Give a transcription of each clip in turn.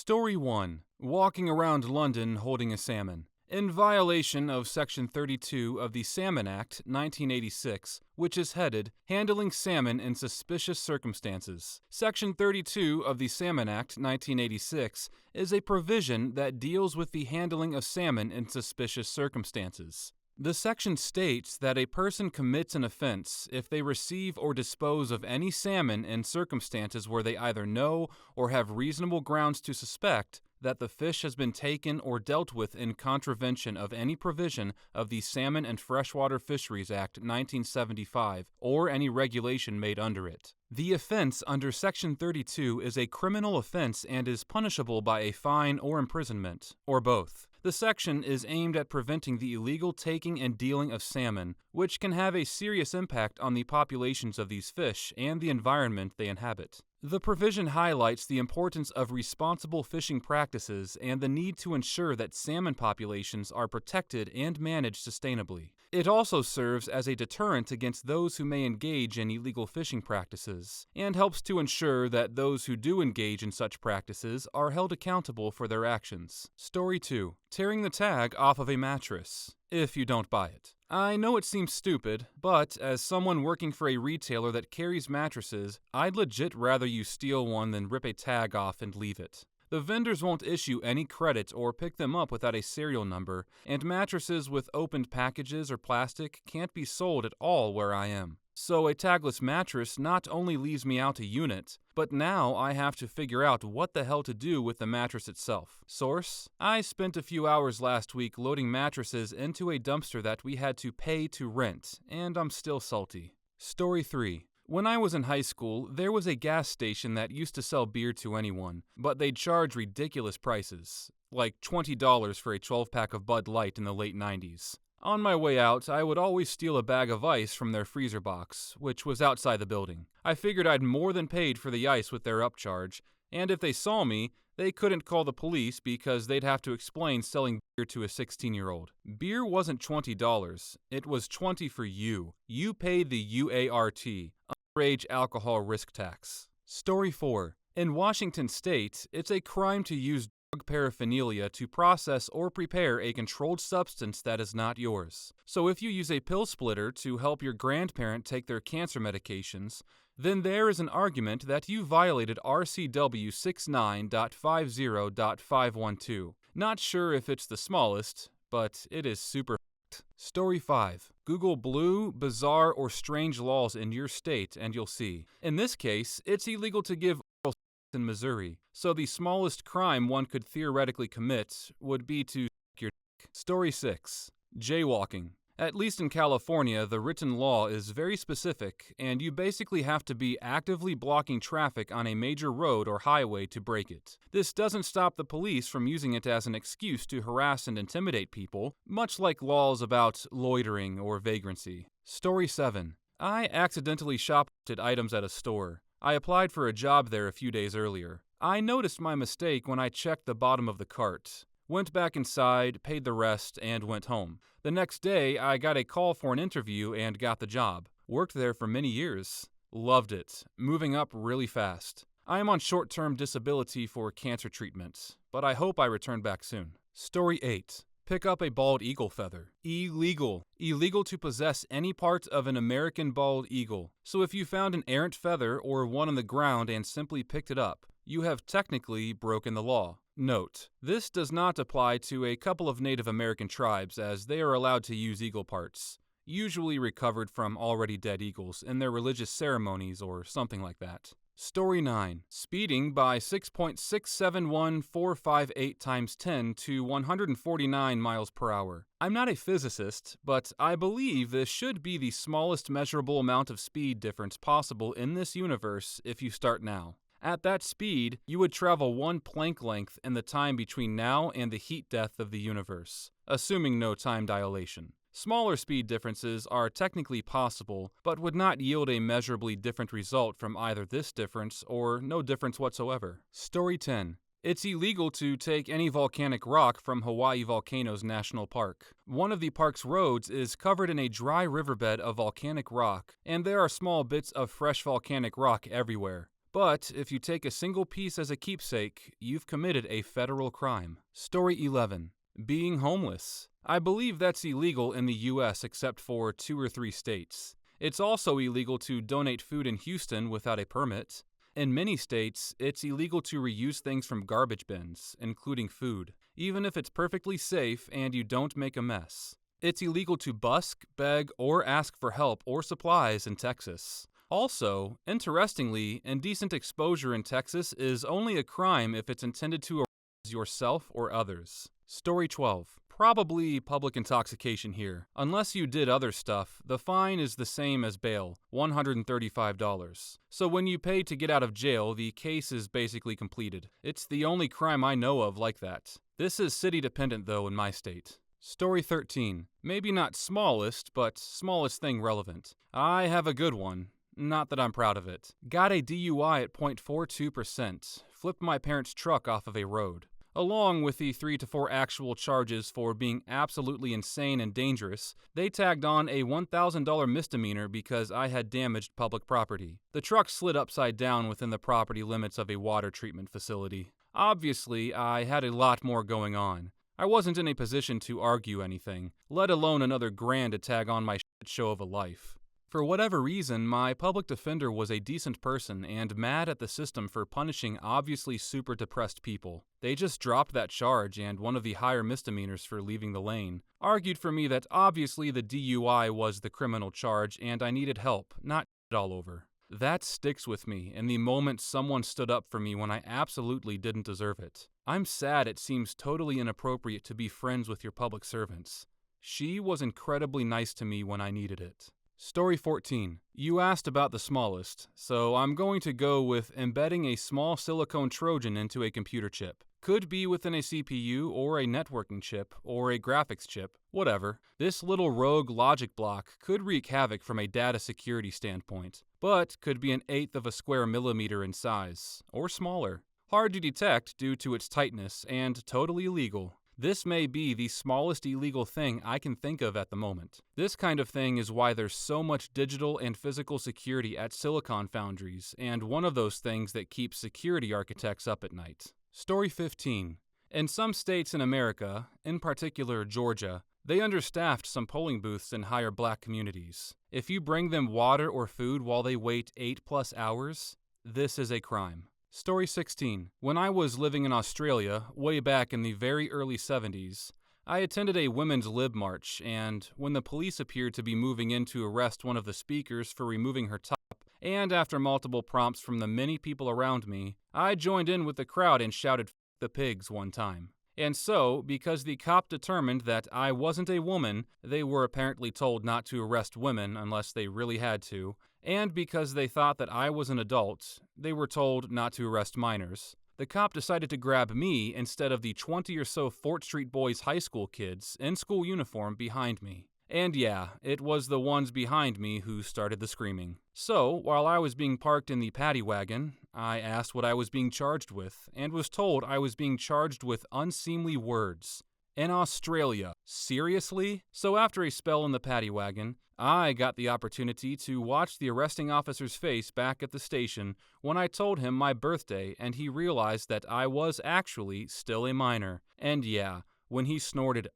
Story 1. Walking around London holding a salmon. In violation of Section 32 of the Salmon Act, 1986, which is headed, Handling Salmon in Suspicious Circumstances. Section 32 of the Salmon Act, 1986, is a provision that deals with the handling of salmon in suspicious circumstances. The section states that a person commits an offense if they receive or dispose of any salmon in circumstances where they either know or have reasonable grounds to suspect that the fish has been taken or dealt with in contravention of any provision of the Salmon and Freshwater Fisheries Act 1975 or any regulation made under it. The offense under Section 32 is a criminal offense and is punishable by a fine or imprisonment, or both. The section is aimed at preventing the illegal taking and dealing of salmon, which can have a serious impact on the populations of these fish and the environment they inhabit. The provision highlights the importance of responsible fishing practices and the need to ensure that salmon populations are protected and managed sustainably. It also serves as a deterrent against those who may engage in illegal fishing practices, and helps to ensure that those who do engage in such practices are held accountable for their actions. Story 2. Tearing the tag off of a mattress, if you don't buy it. I know it seems stupid, but as someone working for a retailer that carries mattresses, I'd legit rather you steal one than rip a tag off and leave it. The vendors won't issue any credit or pick them up without a serial number, and mattresses with opened packages or plastic can't be sold at all where I am. So a tagless mattress not only leaves me out a unit, but now I have to figure out what the hell to do with the mattress itself. Source: I spent a few hours last week loading mattresses into a dumpster that we had to pay to rent, and I'm still salty. Story 3. When I was in high school, there was a gas station that used to sell beer to anyone, but they'd charge ridiculous prices, like $20 for a 12-pack of Bud Light in the late 90s. On my way out, I would always steal a bag of ice from their freezer box, which was outside the building. I figured I'd more than paid for the ice with their upcharge, and if they saw me, they couldn't call the police because they'd have to explain selling beer to a 16-year-old. Beer wasn't $20, it was $20 for you. You paid the UART, Underage Alcohol Risk Tax. Story 4. In Washington state, it's a crime to use drug paraphernalia to process or prepare a controlled substance that is not yours. So if you use a pill splitter to help your grandparent take their cancer medications, then there is an argument that you violated RCW 69.50.512. Not sure if it's the smallest, but it is super f***ed. Story 5. Google blue, bizarre, or strange laws in your state and you'll see. In this case, it's illegal to give oral sex in Missouri, so the smallest crime one could theoretically commit would be to suck your dick. Story 6. Jaywalking. At least in California, the written law is very specific, and you basically have to be actively blocking traffic on a major road or highway to break it. This doesn't stop the police from using it as an excuse to harass and intimidate people, much like laws about loitering or vagrancy. Story 7. I accidentally shoplifted items at a store. I applied for a job there a few days earlier. I noticed my mistake when I checked the bottom of the cart. Went back inside, paid the rest, and went home. The next day, I got a call for an interview and got the job. Worked there for many years. Loved it. Moving up really fast. I am on short-term disability for cancer treatment, but I hope I return back soon. Story 8. Pick up a bald eagle feather. Illegal. Illegal to possess any part of an American bald eagle. So if you found an errant feather or one on the ground and simply picked it up, you have technically broken the law. Note: this does not apply to a couple of Native American tribes as they are allowed to use eagle parts, usually recovered from already dead eagles, in their religious ceremonies or something like that. Story 9. Speeding by 6.671458 times 10 to 149 miles per hour. I'm not a physicist, but I believe this should be the smallest measurable amount of speed difference possible in this universe if you start now. At that speed, you would travel one Planck length in the time between now and the heat death of the universe, assuming no time dilation. Smaller speed differences are technically possible, but would not yield a measurably different result from either this difference or no difference whatsoever. Story 10. It's illegal to take any volcanic rock from Hawaii Volcanoes National Park. One of the park's roads is covered in a dry riverbed of volcanic rock, and there are small bits of fresh volcanic rock everywhere. But if you take a single piece as a keepsake, you've committed a federal crime. Story 11. Being homeless. I believe that's illegal in the US except for 2 or 3 states. It's also illegal to donate food in Houston without a permit. In many states, it's illegal to reuse things from garbage bins, including food, even if it's perfectly safe and you don't make a mess. It's illegal to busk, beg, or ask for help or supplies in Texas. Also, interestingly, indecent exposure in Texas is only a crime if it's intended to arouse yourself or others. Story 12. Probably public intoxication here. Unless you did other stuff, the fine is the same as bail, $135. So when you pay to get out of jail, the case is basically completed. It's the only crime I know of like that. This is city dependent though in my state. Story 13. Maybe not smallest, but smallest thing relevant. I have a good one. Not that I'm proud of it. Got a DUI at 0.42%. Flipped my parents' truck off of a road. Along with the 3 to 4 actual charges for being absolutely insane and dangerous, they tagged on a $1,000 misdemeanor because I had damaged public property. The truck slid upside down within the property limits of a water treatment facility. Obviously, I had a lot more going on. I wasn't in a position to argue anything, let alone another grand to tag on my shit show of a life. For whatever reason, my public defender was a decent person and mad at the system for punishing obviously super depressed people. They just dropped that charge and one of the higher misdemeanors for leaving the lane. Argued for me that obviously the DUI was the criminal charge and I needed help, not shit all over. That sticks with me in the moment someone stood up for me when I absolutely didn't deserve it. I'm sad it seems totally inappropriate to be friends with your public servants. She was incredibly nice to me when I needed it. Story 14. You asked about the smallest, so I'm going to go with embedding a small silicone Trojan into a computer chip. Could be within a CPU or a networking chip or a graphics chip, whatever. This little rogue logic block could wreak havoc from a data security standpoint, but could be 1/8 of a square millimeter in size, or smaller. Hard to detect due to its tightness and totally legal. This may be the smallest illegal thing I can think of at the moment. This kind of thing is why there's so much digital and physical security at silicon foundries, and one of those things that keeps security architects up at night. Story 15. In some states in America, in particular Georgia, they understaffed some polling booths in higher black communities. If you bring them water or food while they wait 8+ hours, this is a crime. Story 16. When I was living in Australia, way back in the very early 70s, I attended a women's lib march, and when the police appeared to be moving in to arrest one of the speakers for removing her top, and after multiple prompts from the many people around me, I joined in with the crowd and shouted "F the pigs" one time. And so, because the cop determined that I wasn't a woman, they were apparently told not to arrest women unless they really had to, and because they thought that I was an adult, they were told not to arrest minors. The cop decided to grab me instead of the 20 or so Fort Street Boys high school kids in school uniform behind me. And yeah, it was the ones behind me who started the screaming. So, while I was being parked in the paddy wagon, I asked what I was being charged with, and was told I was being charged with unseemly words. In Australia. Seriously? So after a spell in the paddy wagon, I got the opportunity to watch the arresting officer's face back at the station when I told him my birthday and he realized that I was actually still a minor. And yeah, when he snorted,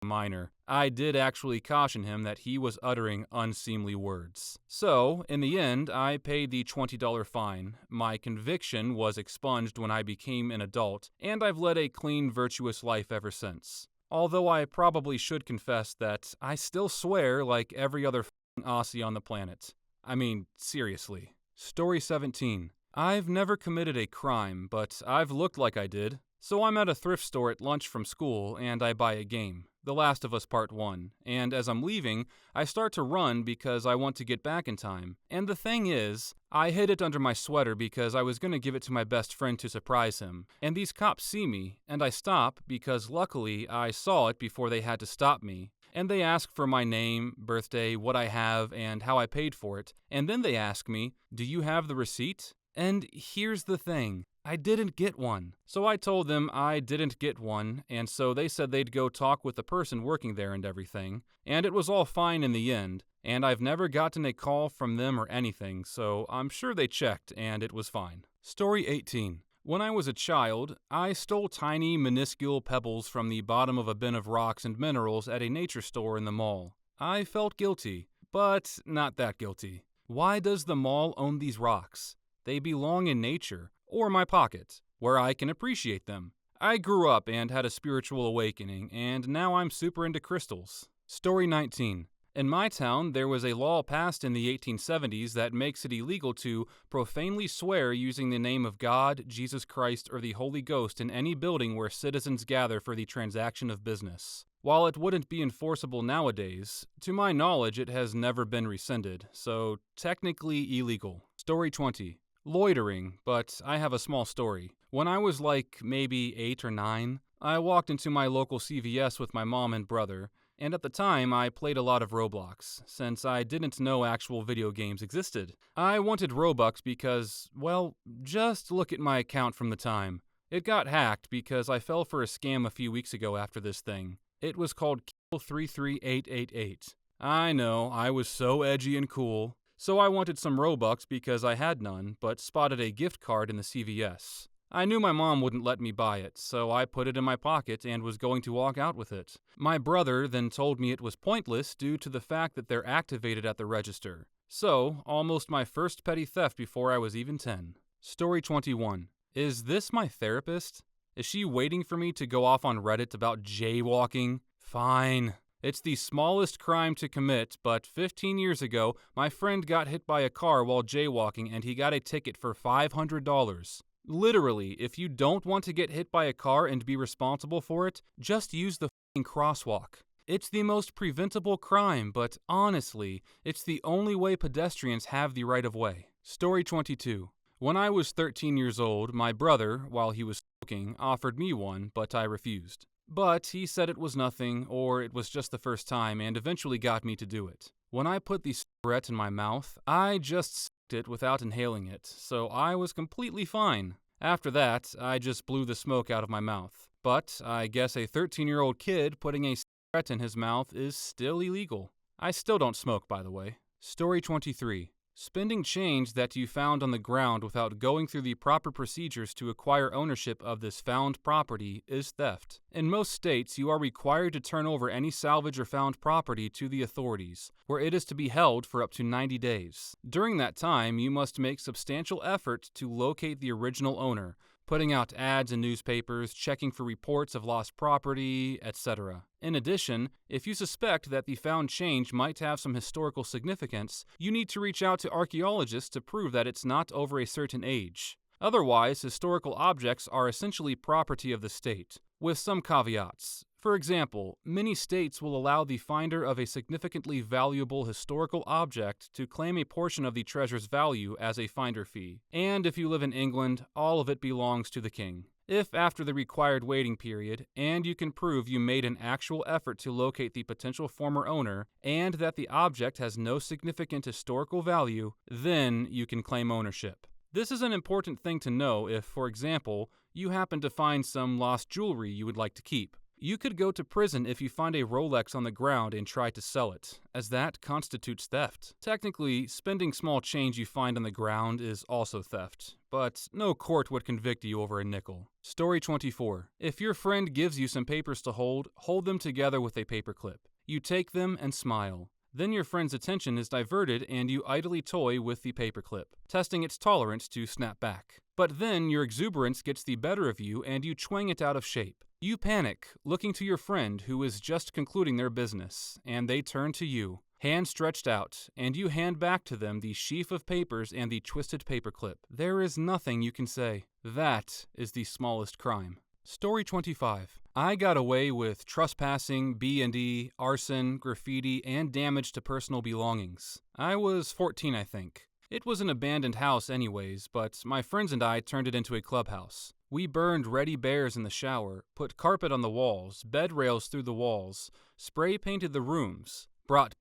minor, I did actually caution him that he was uttering unseemly words. So, in the end, I paid the $20 fine. My conviction was expunged when I became an adult, and I've led a clean, virtuous life ever since. Although I probably should confess that I still swear like every other Aussie on the planet. I mean, seriously. Story 17. I've never committed a crime, but I've looked like I did. So I'm at a thrift store at lunch from school, and I buy a game, The Last of Us Part 1, and as I'm leaving, I start to run because I want to get back in time. And the thing is, I hid it under my sweater because I was going to give it to my best friend to surprise him. And these cops see me, and I stop because luckily I saw it before they had to stop me. And they ask for my name, birthday, what I have, and how I paid for it. And then they ask me, "Do you have the receipt?" And here's the thing. I didn't get one. So I told them I didn't get one, and so they said they'd go talk with the person working there and everything, and it was all fine in the end, and I've never gotten a call from them or anything, so I'm sure they checked and it was fine. Story 18. When I was a child, I stole tiny, minuscule pebbles from the bottom of a bin of rocks and minerals at a nature store in the mall. I felt guilty, but not that guilty. Why does the mall own these rocks? They belong in nature, or my pocket, where I can appreciate them. I grew up and had a spiritual awakening, and now I'm super into crystals. Story 19. In my town, there was a law passed in the 1870s that makes it illegal to profanely swear using the name of God, Jesus Christ, or the Holy Ghost in any building where citizens gather for the transaction of business. While it wouldn't be enforceable nowadays, to my knowledge it has never been rescinded, so technically illegal. Story 20. Loitering, but I have a small story. When I was maybe 8 or 9, I walked into my local CVS with my mom and brother, and at the time I played a lot of Roblox, since I didn't know actual video games existed. I wanted Robux because, well, just look at my account from the time. It got hacked because I fell for a scam a few weeks ago after this thing. It was called Kill33888. I know, I was so edgy and cool. So I wanted some Robux because I had none, but spotted a gift card in the CVS. I knew my mom wouldn't let me buy it, so I put it in my pocket and was going to walk out with it. My brother then told me it was pointless due to the fact that they're activated at the register. So, almost my first petty theft before I was even 10. Story 21. Is this my therapist? Is she waiting for me to go off on Reddit about jaywalking? Fine. It's the smallest crime to commit, but 15 years ago, my friend got hit by a car while jaywalking and he got a ticket for $500. Literally, if you don't want to get hit by a car and be responsible for it, just use the f***ing crosswalk. It's the most preventable crime, but honestly, it's the only way pedestrians have the right of way. Story 22. When I was 13 years old, my brother, while he was smoking, offered me one, but I refused. But he said it was nothing, or it was just the first time, and eventually got me to do it. When I put the cigarette in my mouth, I just sucked it without inhaling it, so I was completely fine. After that, I just blew the smoke out of my mouth. But I guess a 13-year-old kid putting a cigarette in his mouth is still illegal. I still don't smoke, by the way. Story 23. Spending change that you found on the ground without going through the proper procedures to acquire ownership of this found property is theft. In most states, you are required to turn over any salvage or found property to the authorities, where it is to be held for up to 90 days. During that time, you must make substantial effort to locate the original owner, putting out ads in newspapers, checking for reports of lost property, etc. In addition, if you suspect that the found change might have some historical significance, you need to reach out to archaeologists to prove that it's not over a certain age. Otherwise, historical objects are essentially property of the state, with some caveats. For example, many states will allow the finder of a significantly valuable historical object to claim a portion of the treasure's value as a finder fee. And if you live in England, all of it belongs to the king. If after the required waiting period, and you can prove you made an actual effort to locate the potential former owner, and that the object has no significant historical value, then you can claim ownership. This is an important thing to know if, for example, you happen to find some lost jewelry you would like to keep. You could go to prison if you find a Rolex on the ground and try to sell it, as that constitutes theft. Technically, spending small change you find on the ground is also theft, but no court would convict you over a nickel. Story 24. If your friend gives you some papers to hold them together with a paperclip. You take them and smile. Then your friend's attention is diverted and you idly toy with the paperclip, testing its tolerance to snap back. But then your exuberance gets the better of you and you twang it out of shape. You panic, looking to your friend who is just concluding their business, and they turn to you, hand stretched out, and you hand back to them the sheaf of papers and the twisted paperclip. There is nothing you can say. That is the smallest crime. Story 25. I got away with trespassing, B&E, arson, graffiti, and damage to personal belongings. I was 14, I think. It was an abandoned house anyways, but my friends and I turned it into a clubhouse. We burned Ready Bears in the shower, put carpet on the walls, bed rails through the walls, spray painted the rooms, brought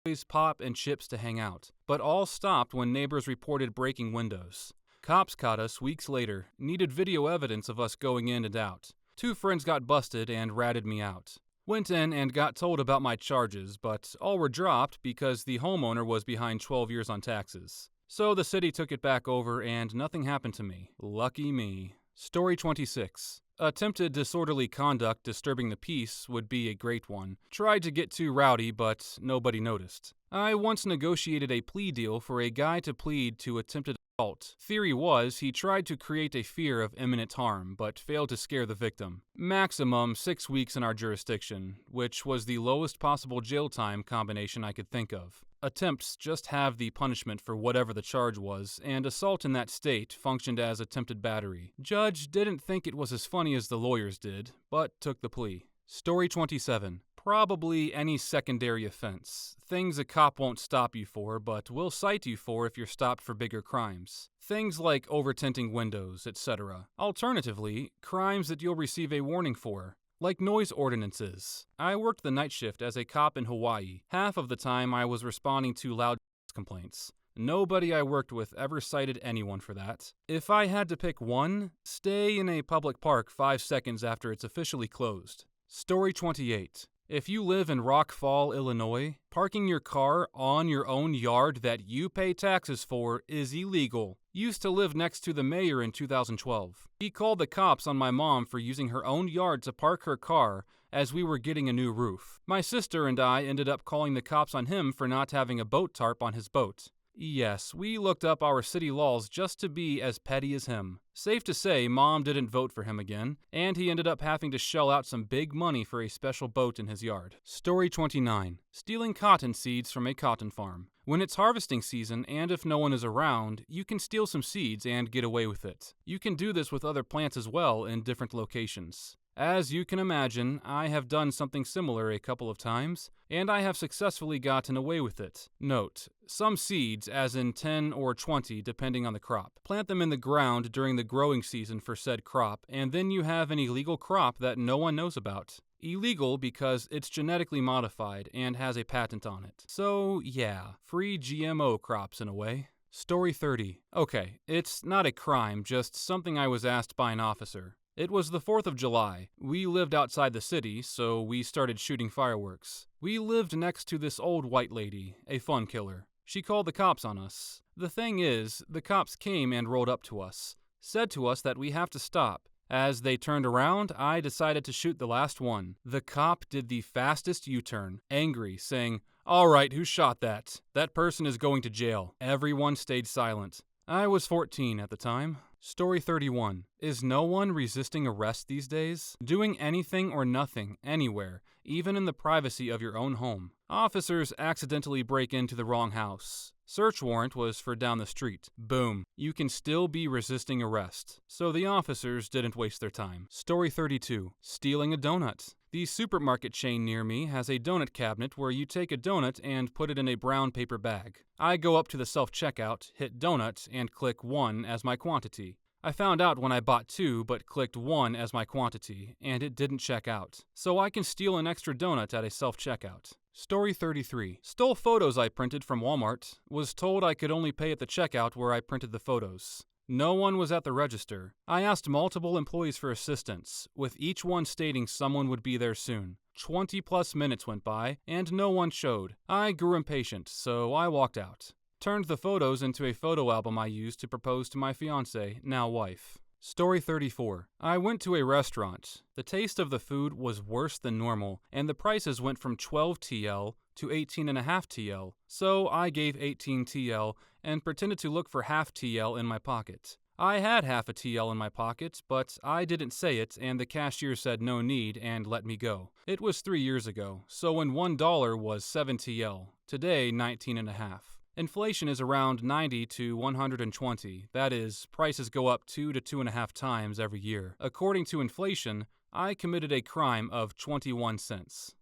toys, pop, and chips to hang out. But all stopped when neighbors reported breaking windows. Cops caught us weeks later, needed video evidence of us going in and out. 2 friends got busted and ratted me out. Went in and got told about my charges, but all were dropped because the homeowner was behind 12 years on taxes. So the city took it back over and nothing happened to me. Lucky me. Story 26. Attempted disorderly conduct disturbing the peace would be a great one. Tried to get too rowdy, but nobody noticed. I once negotiated a plea deal for a guy to plead to attempted assault. Theory was he tried to create a fear of imminent harm, but failed to scare the victim. Maximum 6 weeks in our jurisdiction, which was the lowest possible jail time combination I could think of. Attempts just have the punishment for whatever the charge was, and assault in that state functioned as attempted battery. Judge didn't think it was as funny as the lawyers did, but took the plea. Story 27. Probably any secondary offense. Things a cop won't stop you for, but will cite you for if you're stopped for bigger crimes. Things like over-tinting windows, etc. Alternatively, crimes that you'll receive a warning for, like noise ordinances. I worked the night shift as a cop in Hawaii. Half of the time I was responding to loud complaints. Nobody I worked with ever cited anyone for that. If I had to pick one, stay in a public park 5 seconds after it's officially closed. Story 28. If you live in Rock Fall, Illinois, parking your car on your own yard that you pay taxes for is illegal. Used to live next to the mayor in 2012. He called the cops on my mom for using her own yard to park her car as we were getting a new roof. My sister and I ended up calling the cops on him for not having a boat tarp on his boat. Yes, we looked up our city laws just to be as petty as him. Safe to say, Mom didn't vote for him again, and he ended up having to shell out some big money for a special boat in his yard. Story 29. Stealing cotton seeds from a cotton farm. When it's harvesting season, and if no one is around, you can steal some seeds and get away with it. You can do this with other plants as well in different locations. As you can imagine, I have done something similar a couple of times, and I have successfully gotten away with it. Note, some seeds, as in 10 or 20 depending on the crop. Plant them in the ground during the growing season for said crop, and then you have an illegal crop that no one knows about. Illegal because it's genetically modified and has a patent on it. So yeah, free GMO crops in a way. Story 30. Okay, it's not a crime, just something I was asked by an officer. It was the 4th of July. We lived outside the city, so we started shooting fireworks. We lived next to this old white lady, a fun killer. She called the cops on us. The thing is, the cops came and rolled up to us, said to us that we have to stop. As they turned around, I decided to shoot the last one. The cop did the fastest U-turn, angry, saying, "All right, who shot that? That person is going to jail." Everyone stayed silent. I was 14 at the time. Story 31. Is no one resisting arrest these days? Doing anything or nothing, anywhere, even in the privacy of your own home. Officers accidentally break into the wrong house. Search warrant was for down the street. Boom. You can still be resisting arrest. So the officers didn't waste their time. Story 32. Stealing a donut. The supermarket chain near me has a donut cabinet where you take a donut and put it in a brown paper bag. I go up to the self-checkout, hit donut, and click 1 as my quantity. I found out when I bought 2 but clicked 1 as my quantity, and it didn't check out. So I can steal an extra donut at a self-checkout. Story 33. Stole photos I printed from Walmart. Was told I could only pay at the checkout where I printed the photos. No one was at the register. I asked multiple employees for assistance, with each one stating someone would be there soon. 20+ minutes went by, and no one showed. I grew impatient, so I walked out. Turned the photos into a photo album I used to propose to my fiancée, now wife. Story 34. I went to a restaurant. The taste of the food was worse than normal, and the prices went from 12 TL to 18.5 TL. So I gave 18 TL and pretended to look for half TL in my pocket. I had half a TL in my pocket, but I didn't say it, and the cashier said no need and let me go. It was 3 years ago, so when $1 was 7 TL, today 19.5. Inflation is around 90 to 120. That is, prices go up 2 to 2.5 times every year. According to inflation, I committed a crime of 21 cents.